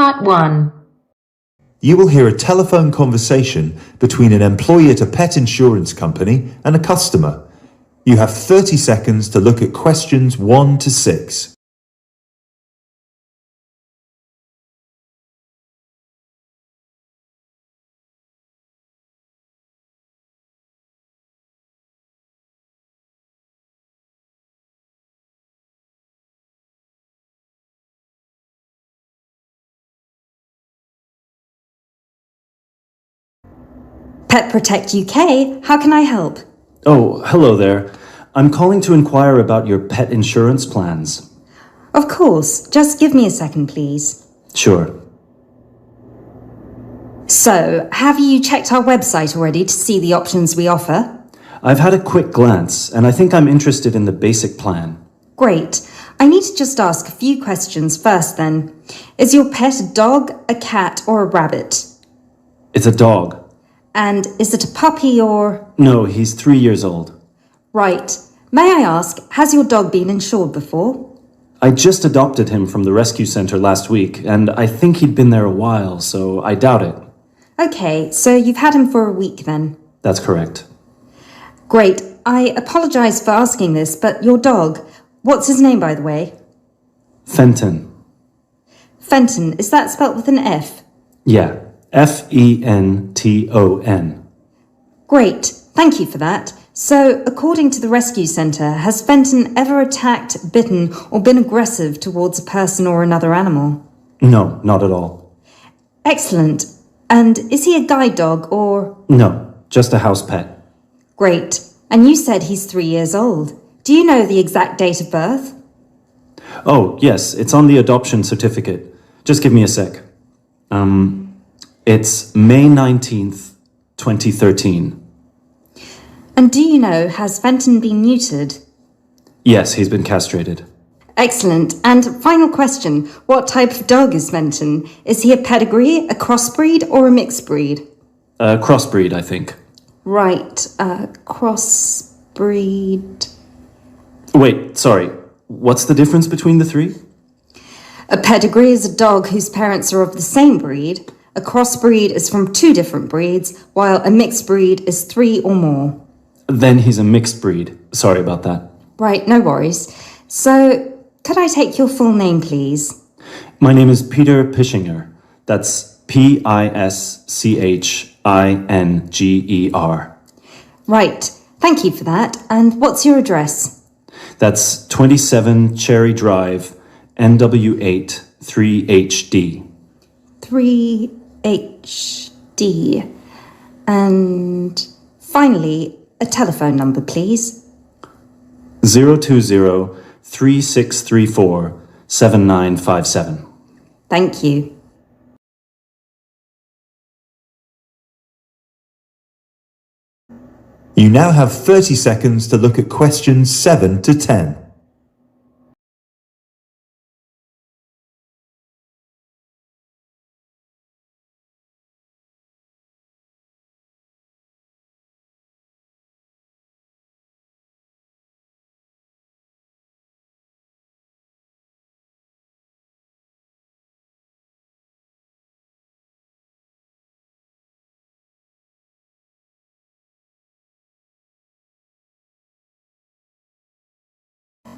Part 1. You will hear a telephone conversation between an employee at a pet insurance company and a customer. You have 30 seconds to look at questions 1 to 6. Pet Protect UK, how can I help? Oh, hello there. I'm calling to inquire about your pet insurance plans. Of course, just give me a second, please. Sure. So, have you checked our website already to see the options we offer? I've had a quick glance, and I think I'm interested in the basic plan. Great. I need to just ask a few questions first then. Is your pet a dog, a cat, or a rabbit? It's a dog. And is it a puppy or... No, he's 3 years old. Right. May I ask, has your dog been insured before? I just adopted him from the rescue center last week, and I think he'd been there a while, so I doubt it. Okay, so you've had him for a week then? That's correct. Great. I apologise for asking this, but your dog, what's his name by the way? Fenton. Fenton, is that spelt with an F? Yeah, Fenton. Great, thank you for that. So, according to the rescue centre, has Fenton ever attacked, bitten, or been aggressive towards a person or another animal? No, not at all. Excellent. And is he a guide dog or... No, just a house pet. Great. And you said he's 3 years old. Do you know the exact date of birth? Oh, yes, it's on the adoption certificate. Just give me a sec. It's May 19th, 2013. And do you know, has Fenton been neutered? Yes, he's been castrated. Excellent. And final question, what type of dog is Fenton? Is he a pedigree, a crossbreed, or a mixed breed? Crossbreed, I think. Right, crossbreed... Wait, sorry. What's the difference between the three? A pedigree is a dog whose parents are of the same breed. A crossbreed is from 2 different breeds, while a mixed breed is 3 or more. Then he's a mixed breed. Sorry about that. Right, no worries. So, could I take your full name, please? My name is Peter Pischinger. That's Pischinger. Right, thank you for that. And what's your address? That's 27 Cherry Drive, NW8 3HD. 3HD. And finally, a telephone number, please. 020-3634-7957. Thank you. You now have 30 seconds to look at questions 7 to 10.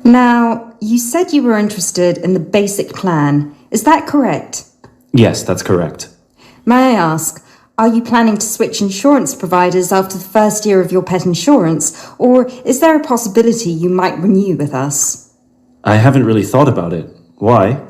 Now, you said you were interested in the basic plan. Is that correct? Yes, that's correct. May I ask, are you planning to switch insurance providers after the first year of your pet insurance, or is there a possibility you might renew with us? I haven't really thought about it. Why?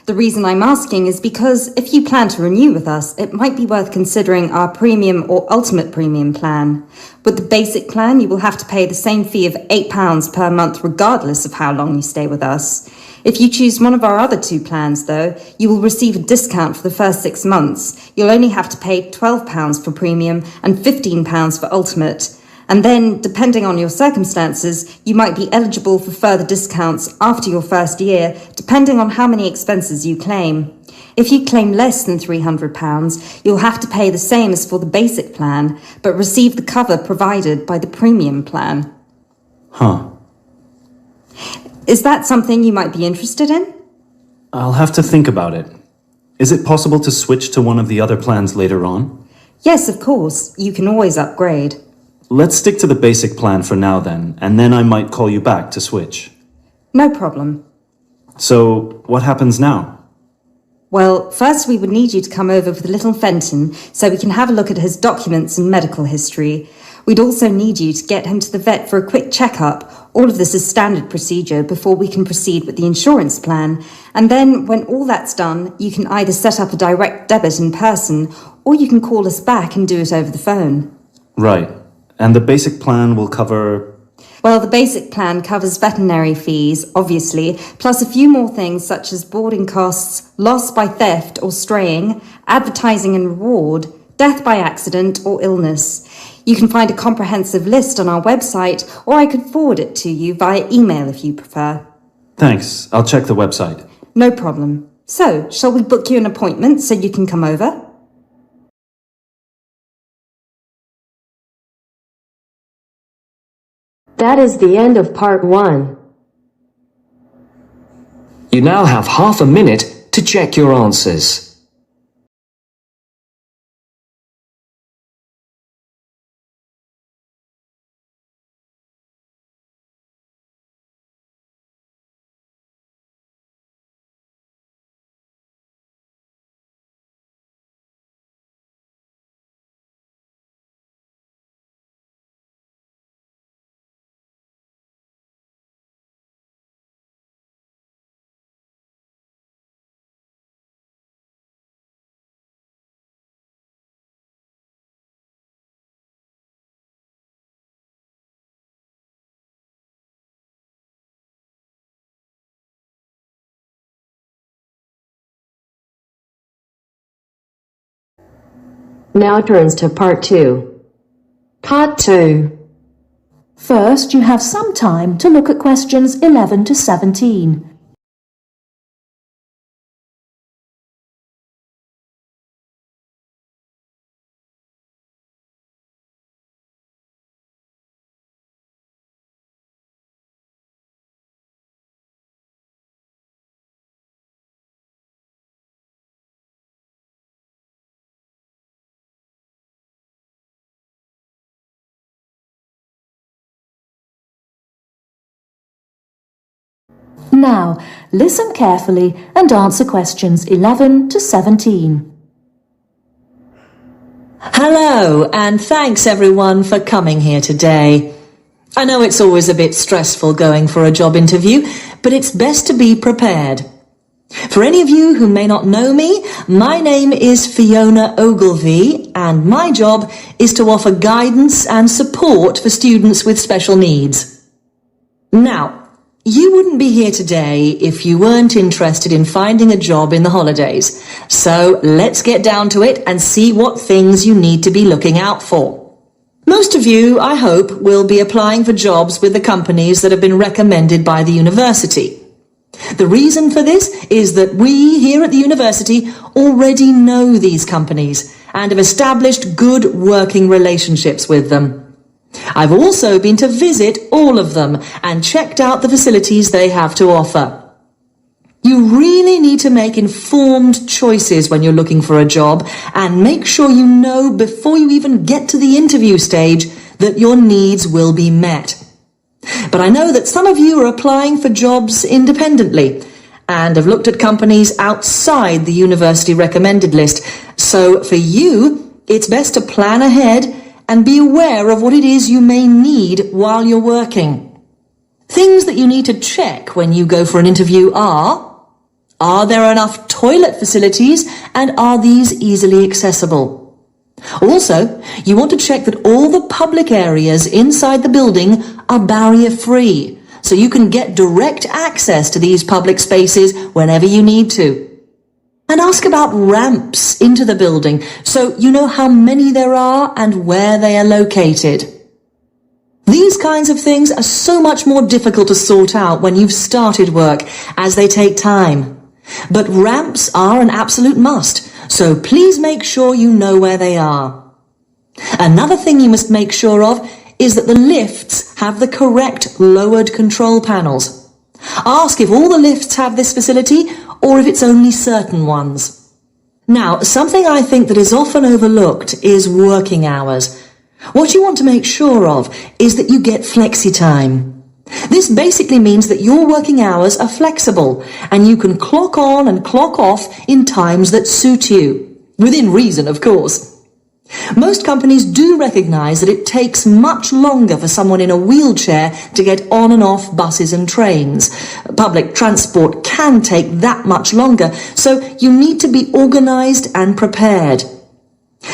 The reason I'm asking is because if you plan to renew with us, it might be worth considering our premium or ultimate premium plan. With the basic plan, you will have to pay the same fee of £8 per month regardless of how long you stay with us. If you choose one of our other 2 plans, though, you will receive a discount for the first 6 months. You'll only have to pay £12 for premium and £15 for ultimate. And then, depending on your circumstances, you might be eligible for further discounts after your first year, depending on how many expenses you claim. If you claim less than £300, you'll have to pay the same as for the basic plan, but receive the cover provided by the premium plan. Huh. Is that something you might be interested in? I'll have to think about it. Is it possible to switch to one of the other plans later on? Yes, of course. You can always upgrade. Let's stick to the basic plan for now then, and then I might call you back to switch. No problem. So, what happens now? Well, first we would need you to come over with little Fenton so we can have a look at his documents and medical history. We'd also need you to get him to the vet for a quick checkup. All of this is standard procedure before we can proceed with the insurance plan. And then, when all that's done, you can either set up a direct debit in person, or you can call us back and do it over the phone. Right. And the basic plan will cover... Well, the basic plan covers veterinary fees, obviously, plus a few more things such as boarding costs, loss by theft or straying, advertising and reward, death by accident or illness. You can find a comprehensive list on our website, or I could forward it to you via email if you prefer. Thanks. I'll check the website. No problem. So, shall we book you an appointment so you can come over? That is the end of part 1. You now have half a minute to check your answers. Now turns to part 2. Part 2. First, you have some time to look at questions 11 to 17. Now, listen carefully and answer questions 11 to 17. Hello, and thanks everyone for coming here today. I know it's always a bit stressful going for a job interview, but it's best to be prepared. For any of you who may not know me, my name is Fiona Ogilvie, and my job is to offer guidance and support for students with special needs. Now, you wouldn't be here today if you weren't interested in finding a job in the holidays. So let's get down to it and see what things you need to be looking out for. Most of you, I hope, will be applying for jobs with the companies that have been recommended by the university. The reason for this is that we here at the university already know these companies and have established good working relationships with them. I've also been to visit all of them and checked out the facilities they have to offer. You really need to make informed choices when you're looking for a job, and make sure you know before you even get to the interview stage that your needs will be met. But I know that some of you are applying for jobs independently and have looked at companies outside the university recommended list. So for you, it's best to plan ahead and be aware of what it is you may need while you're working. Things that you need to check when you go for an interview are there enough toilet facilities and are these easily accessible? Also, you want to check that all the public areas inside the building are barrier-free, so you can get direct access to these public spaces whenever you need to. And ask about ramps into the building, so you know how many there are and where they are located. These kinds of things are so much more difficult to sort out when you've started work, as they take time. But ramps are an absolute must, so please make sure you know where they are. Another thing you must make sure of is that the lifts have the correct lowered control panels. Ask if all the lifts have this facility or if it's only certain ones. Now, something I think that is often overlooked is working hours. What you want to make sure of is that you get flexi time. This basically means that your working hours are flexible and you can clock on and clock off in times that suit you. Within reason, of course. Most companies do recognise that it takes much longer for someone in a wheelchair to get on and off buses and trains. Public transport can take that much longer, so you need to be organised and prepared.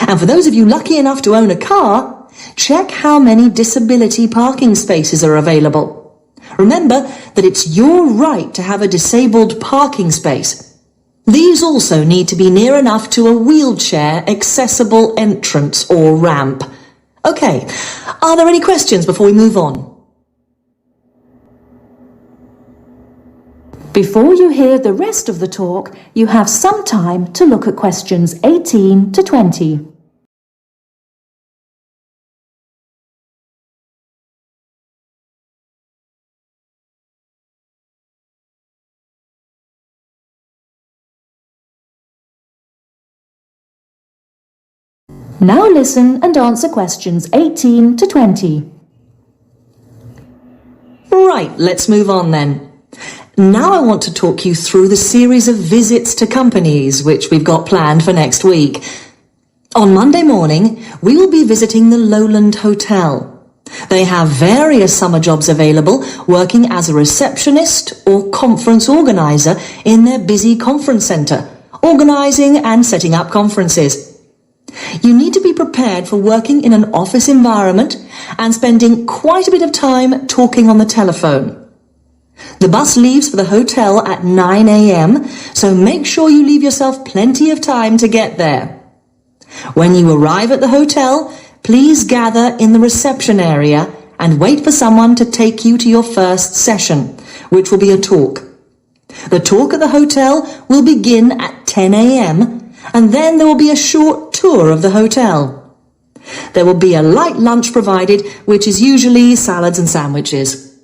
And for those of you lucky enough to own a car, check how many disability parking spaces are available. Remember that it's your right to have a disabled parking space. These also need to be near enough to a wheelchair accessible entrance or ramp. Okay, are there any questions before we move on? Before you hear the rest of the talk, you have some time to look at questions 18 to 20. Now listen and answer questions 18 to 20. Right, let's move on then. Now I want to talk you through the series of visits to companies which we've got planned for next week. On Monday morning, we will be visiting the Lowland Hotel. They have various summer jobs available, working as a receptionist or conference organiser in their busy conference centre, organising and setting up conferences. You need to be prepared for working in an office environment and spending quite a bit of time talking on the telephone. The bus leaves for the hotel at 9 a.m, so make sure you leave yourself plenty of time to get there. When you arrive at the hotel, please gather in the reception area and wait for someone to take you to your first session, which will be a talk. The talk at the hotel will begin at 10 a.m, and then there will be a short tour of the hotel. There will be a light lunch provided, which is usually salads and sandwiches.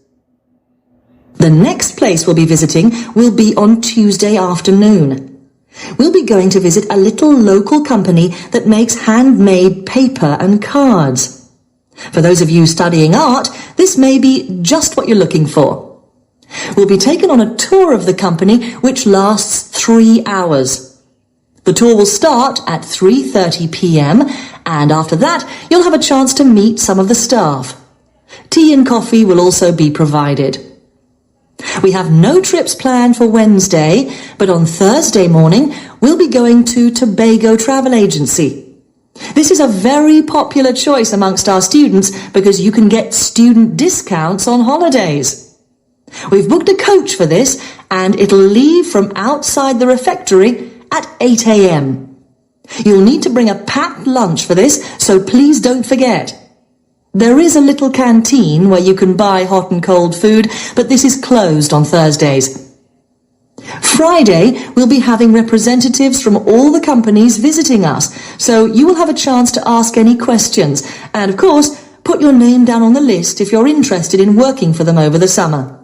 The next place we'll be visiting will be on Tuesday afternoon. We'll be going to visit a little local company that makes handmade paper and cards. For those of you studying art, this may be just what you're looking for. We'll be taken on a tour of the company which lasts 3 hours. The tour will start at 3:30 p.m. and after that you'll have a chance to meet some of the staff. Tea and coffee will also be provided. We have no trips planned for Wednesday, but on Thursday morning we'll be going to Tobago Travel Agency. This is a very popular choice amongst our students because you can get student discounts on holidays. We've booked a coach for this and it'll leave from outside the refectory at 8 a.m. You'll need to bring a packed lunch for this, so please don't forget. There is a little canteen where you can buy hot and cold food, but this is closed on Thursdays. Friday, we'll be having representatives from all the companies visiting us, so you will have a chance to ask any questions, and of course, put your name down on the list if you're interested in working for them over the summer.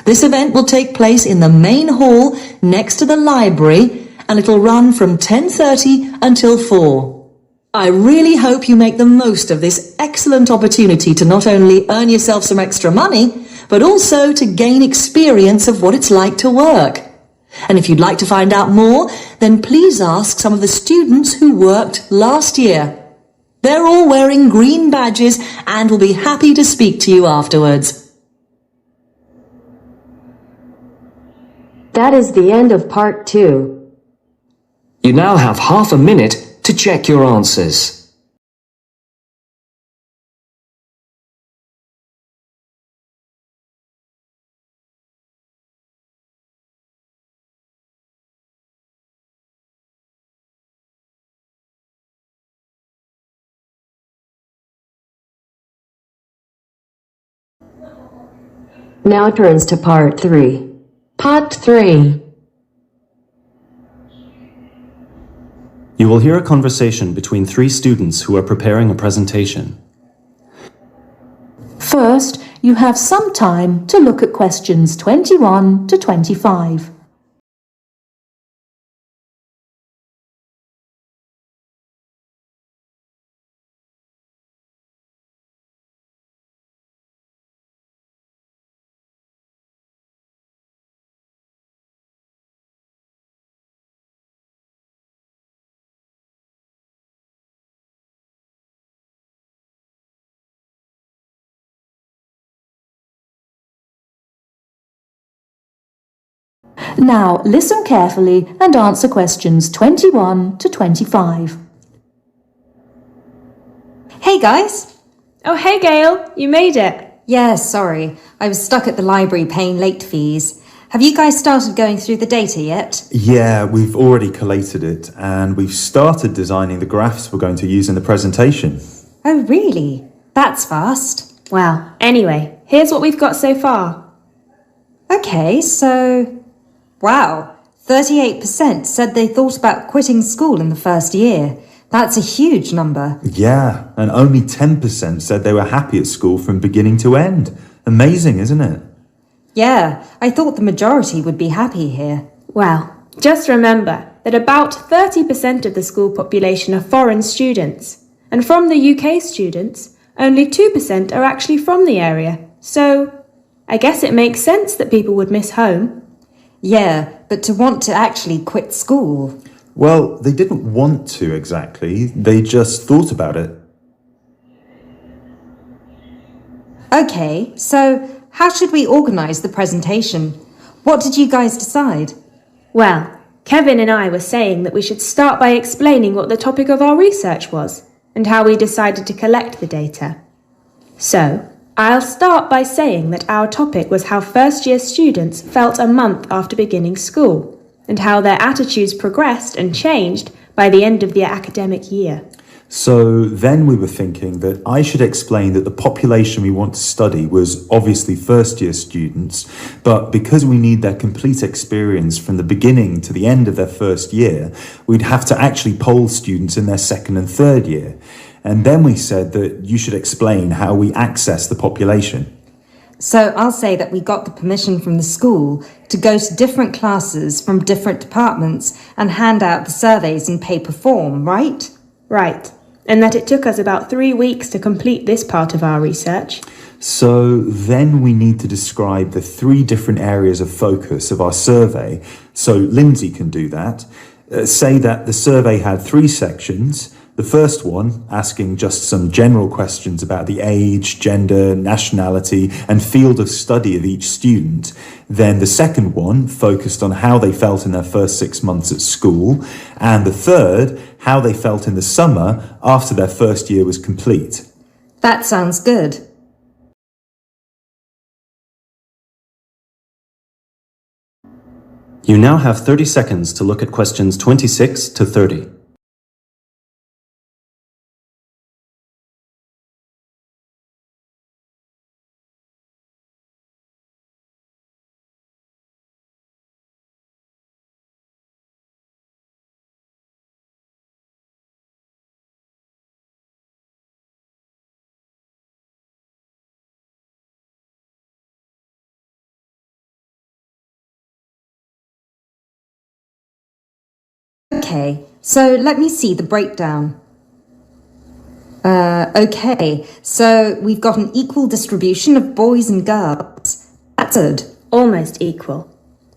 This event will take place in the main hall next to the library, and it'll run from 10:30 until 4. I really hope you make the most of this excellent opportunity to not only earn yourself some extra money, but also to gain experience of what it's like to work. And if you'd like to find out more, then please ask some of the students who worked last year. They're all wearing green badges and will be happy to speak to you afterwards. That is the end of part 2. You now have half a minute to check your answers. Now turns to part 3. Part 3. You will hear a conversation between 3 students who are preparing a presentation. First, you have some time to look at questions 21 to 25. Now listen carefully and answer questions 21 to 25. Hey guys! Oh, hey Gail, you made it. Yeah, sorry. I was stuck at the library paying late fees. Have you guys started going through the data yet? Yeah, we've already collated it and we've started designing the graphs we're going to use in the presentation. Oh, really? That's fast. Wow. Anyway, here's what we've got so far. Okay, so... Wow, 38% said they thought about quitting school in the first year. That's a huge number. Yeah, and only 10% said they were happy at school from beginning to end. Amazing, isn't it? Yeah, I thought the majority would be happy here. Well, just remember that about 30% of the school population are foreign students. And from the UK students, only 2% are actually from the area. So, I guess it makes sense that people would miss home. Yeah, but to want to actually quit school... Well, they didn't want to exactly, they just thought about it. Okay, so how should we organise the presentation? What did you guys decide? Well, Kevin and I were saying that we should start by explaining what the topic of our research was and how we decided to collect the data. So, I'll start by saying that our topic was how first-year students felt a month after beginning school, and how their attitudes progressed and changed by the end of the academic year. So then we were thinking that I should explain that the population we want to study was obviously first-year students, but because we need their complete experience from the beginning to the end of their first year, we'd have to actually poll students in their second and third year. And then we said that you should explain how we access the population. So I'll say that we got the permission from the school to go to different classes from different departments and hand out the surveys in paper form, right? Right. And that it took us about 3 weeks to complete this part of our research. So then we need to describe the 3 different areas of focus of our survey. So Lindsay can do that. Say that the survey had 3 sections. The first one, asking just some general questions about the age, gender, nationality, and field of study of each student. Then the second one focused on how they felt in their first 6 months at school. And the third, how they felt in the summer after their first year was complete. That sounds good. You now have 30 seconds to look at questions 26 to 30. Okay, so let me see the breakdown. Okay, so we've got an equal distribution of boys and girls. That's good. Almost equal.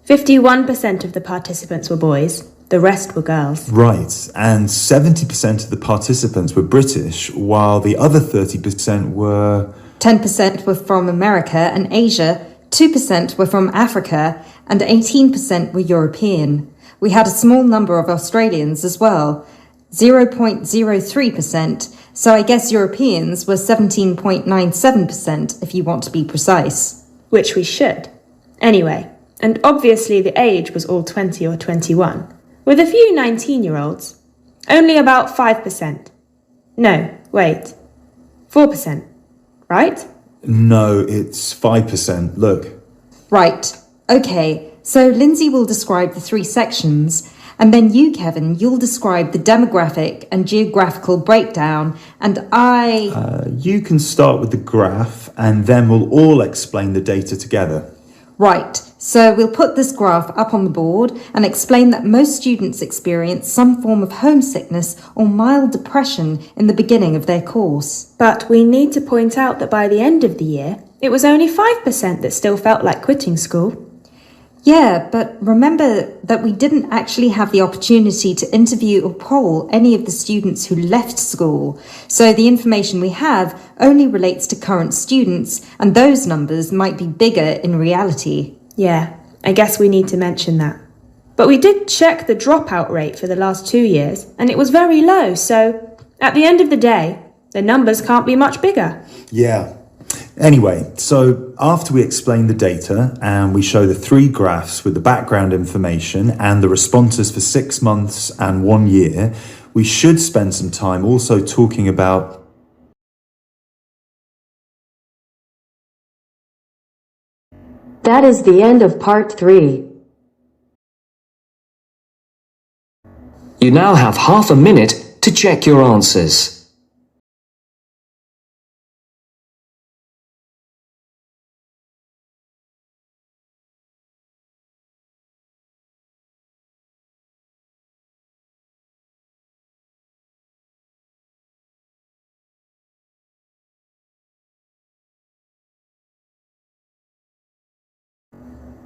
51% of the participants were boys, the rest were girls. Right, and 70% of the participants were British, while the other 30% were... 10% were from America and Asia, 2% were from Africa, and 18% were European. We had a small number of Australians as well, 0.03%, so I guess Europeans were 17.97% if you want to be precise. Which we should. Anyway, and obviously the age was all 20 or 21, with a few 19-year-olds. Only about 5%. No, wait. 4%, right? No, it's 5%, look. Right, okay, so Lindsay will describe the 3 sections, and then you, Kevin, you'll describe the demographic and geographical breakdown, and You can start with the graph, and then we'll all explain the data together. Right, so we'll put this graph up on the board and explain that most students experience some form of homesickness or mild depression in the beginning of their course. But we need to point out that by the end of the year, it was only 5% that still felt like quitting school. Yeah, but remember that we didn't actually have the opportunity to interview or poll any of the students who left school. So the information we have only relates to current students, and those numbers might be bigger in reality. Yeah, I guess we need to mention that. But we did check the dropout rate for the last 2 years, and it was very low, so at the end of the day, the numbers can't be much bigger. Yeah. Anyway, so after we explain the data and we show the 3 graphs with the background information and the responses for 6 months and 1 year, we should spend some time also talking about That is the end of part 3. You now have half a minute to check your answers.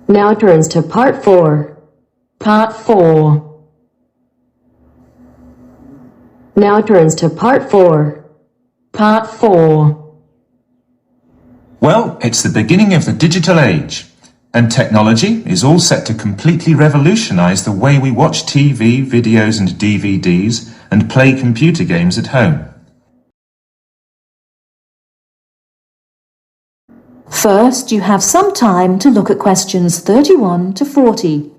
Now turns to part 4. Part 4. Now turns to part 4. Part 4. Well, it's the beginning of the digital age, and technology is all set to completely revolutionize the way we watch TV, videos and DVDs and play computer games at home. First, you have some time to look at questions 31 to 40.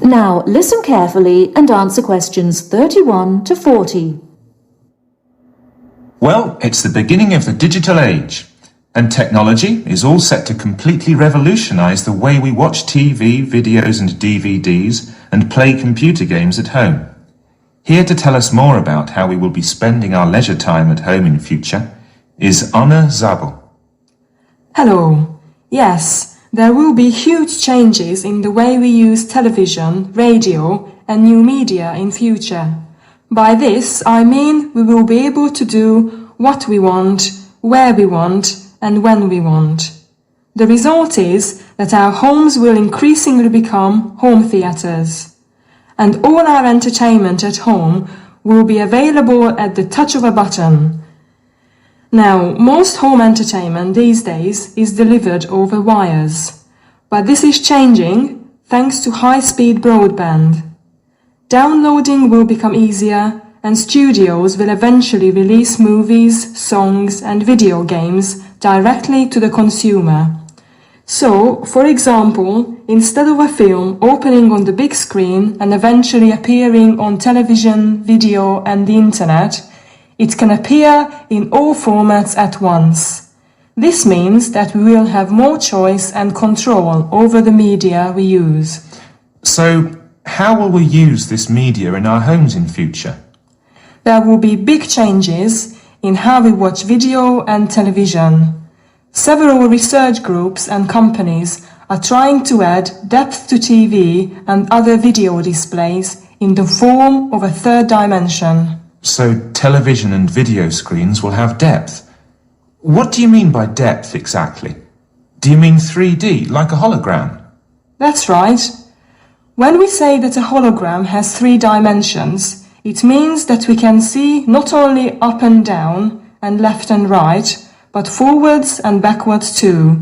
Now, listen carefully and answer questions 31 to 40. Well, it's the beginning of the digital age, and technology is all set to completely revolutionize the way we watch TV, videos and DVDs and play computer games at home. Here to tell us more about how we will be spending our leisure time at home in future is Anna Zabel. Hello. Yes, there will be huge changes in the way we use television, radio and new media in future. By this, I mean we will be able to do what we want, where we want and when we want. The result is that our homes will increasingly become home theatres, and all our entertainment at home will be available at the touch of a button. Now, most home entertainment these days is delivered over wires, but this is changing thanks to high-speed broadband. Downloading will become easier, and studios will eventually release movies, songs and video games directly to the consumer. So, for example, instead of a film opening on the big screen and eventually appearing on television, video and the internet, it can appear in all formats at once. This means that we will have more choice and control over the media we use. So, how will we use this media in our homes in future? There will be big changes in how we watch video and television. Several research groups and companies are trying to add depth to TV and other video displays in the form of a third dimension. So television and video screens will have depth. What do you mean by depth exactly? Do you mean 3D, like a hologram? That's right. When we say that a hologram has 3 dimensions, it means that we can see not only up and down and left and right, but forwards and backwards too.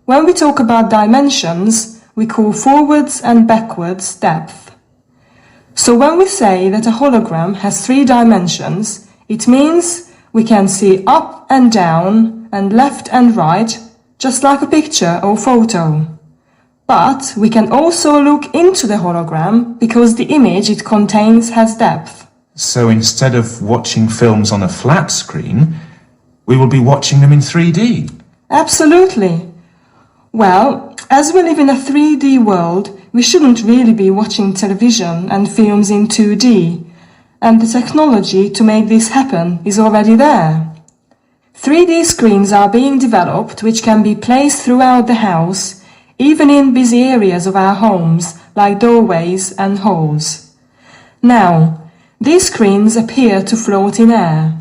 When we talk about dimensions, we call forwards and backwards depth. So when we say that a hologram has 3 dimensions, it means we can see up and down and left and right, just like a picture or photo. But we can also look into the hologram because the image it contains has depth. So instead of watching films on a flat screen, we will be watching them in 3D. Absolutely. Well, as we live in a 3D world, we shouldn't really be watching television and films in 2D. and the technology to make this happen is already there. 3D screens are being developed which can be placed throughout the house, even in busy areas of our homes like doorways and halls. Now, these screens appear to float in air.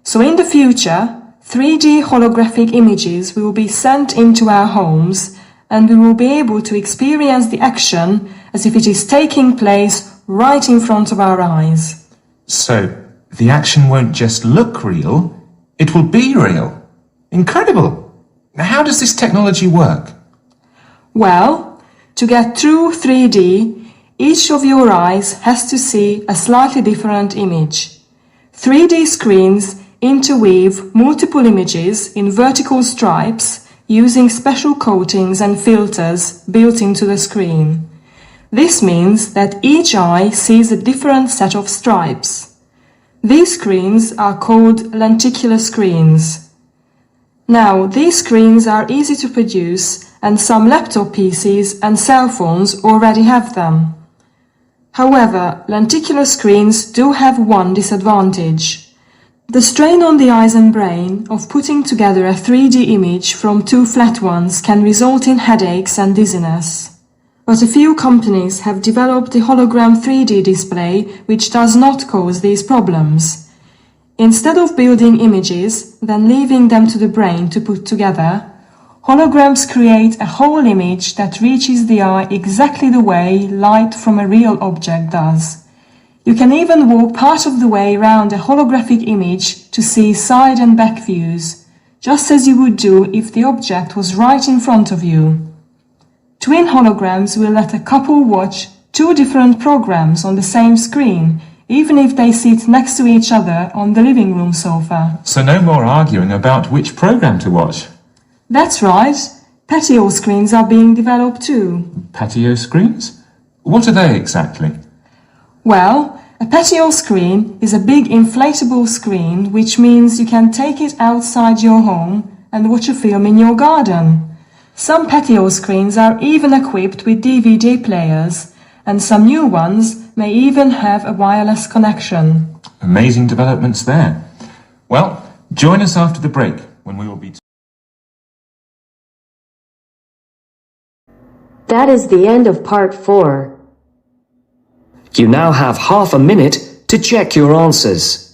So in the future, 3D holographic images will be sent into our homes and we will be able to experience the action as if it is taking place right in front of our eyes. So, the action won't just look real, it will be real. Incredible! Now, how does this technology work? Well, to get true 3D, each of your eyes has to see a slightly different image. 3D screens interweave multiple images in vertical stripes using special coatings and filters built into the screen. This means that each eye sees a different set of stripes. These screens are called lenticular screens. Now, these screens are easy to produce and some laptop PCs and cell phones already have them. However, lenticular screens do have one disadvantage. The strain on the eyes and brain of putting together a 3D image from two flat ones can result in headaches and dizziness. But a few companies have developed a hologram 3D display which does not cause these problems. Instead of building images, then leaving them to the brain to put together, holograms create a whole image that reaches the eye exactly the way light from a real object does. You can even walk part of the way around a holographic image to see side and back views, just as you would do if the object was right in front of you. Twin holograms will let a couple watch two different programs on the same screen, even if they sit next to each other on the living room sofa. So no more arguing about which program to watch. That's right. Patio screens are being developed too. Patio screens? What are they exactly? Well, a patio screen is a big inflatable screen, which means you can take it outside your home and watch a film in your garden. Some patio screens are even equipped with DVD players, and some new ones may even have a wireless connection. Amazing developments there. Well, join us after the break when we will be... That is the end of part 4. You now have half a minute to check your answers.